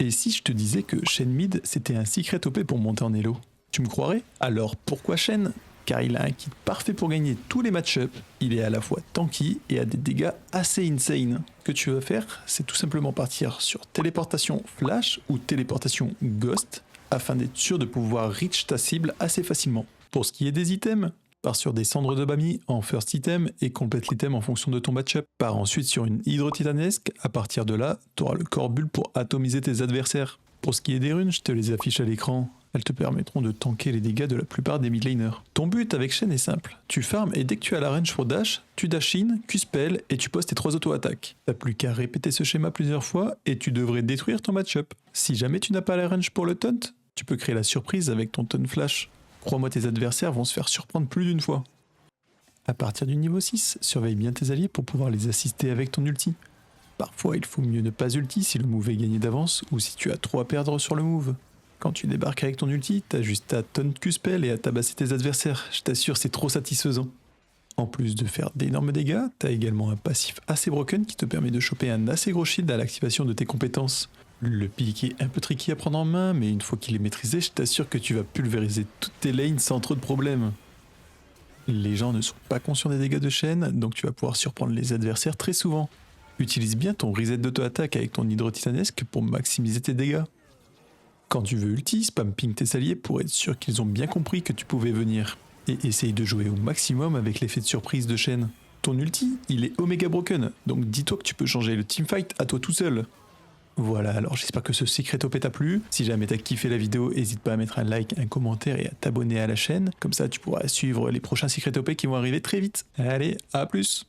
Et si je te disais que Shen Mid c'était un secret OP pour monter en elo? Tu me croirais? Alors pourquoi Shen? Car il a un kit parfait pour gagner tous les match-ups, il est à la fois tanky et a des dégâts assez insane. Ce que tu vas faire, c'est tout simplement partir sur téléportation flash ou téléportation ghost, afin d'être sûr de pouvoir reach ta cible assez facilement. Pour ce qui est des items, pars sur des cendres de Bami en first item et complète l'item en fonction de ton match-up. Pars ensuite sur une hydre titanesque, à partir de là, tu auras le corps bulle pour atomiser tes adversaires. Pour ce qui est des runes, je te les affiche à l'écran. Elles te permettront de tanker les dégâts de la plupart des mid-laners. Ton but avec Shen est simple. Tu farmes et dès que tu as la range pour dash, tu dash in, Q-spell et tu poses tes 3 auto-attaques. T'as plus qu'à répéter ce schéma plusieurs fois et tu devrais détruire ton match-up. Si jamais tu n'as pas la range pour le taunt, tu peux créer la surprise avec ton taunt flash. Crois-moi, tes adversaires vont se faire surprendre plus d'une fois. À partir du niveau 6, surveille bien tes alliés pour pouvoir les assister avec ton ulti. Parfois, il faut mieux ne pas ulti si le move est gagné d'avance ou si tu as trop à perdre sur le move. Quand tu débarques avec ton ulti, t'as juste à taunt Q-spell et à tabasser tes adversaires. Je t'assure, c'est trop satisfaisant. En plus de faire d'énormes dégâts, t'as également un passif assez broken qui te permet de choper un assez gros shield à l'activation de tes compétences. Le pick est un peu tricky à prendre en main, mais une fois qu'il est maîtrisé, je t'assure que tu vas pulvériser toutes tes lanes sans trop de problèmes. Les gens ne sont pas conscients des dégâts de Shen, donc tu vas pouvoir surprendre les adversaires très souvent. Utilise bien ton reset d'auto-attaque avec ton hydro titanesque pour maximiser tes dégâts. Quand tu veux ulti, spam ping tes alliés pour être sûr qu'ils ont bien compris que tu pouvais venir. Et essaye de jouer au maximum avec l'effet de surprise de Shen. Ton ulti, il est Omega Broken, donc dis-toi que tu peux changer le teamfight à toi tout seul. Voilà, alors j'espère que ce secret OP t'a plu. Si jamais t'as kiffé la vidéo, n'hésite pas à mettre un like, un commentaire et à t'abonner à la chaîne. Comme ça, tu pourras suivre les prochains secret OP qui vont arriver très vite. Allez, à plus!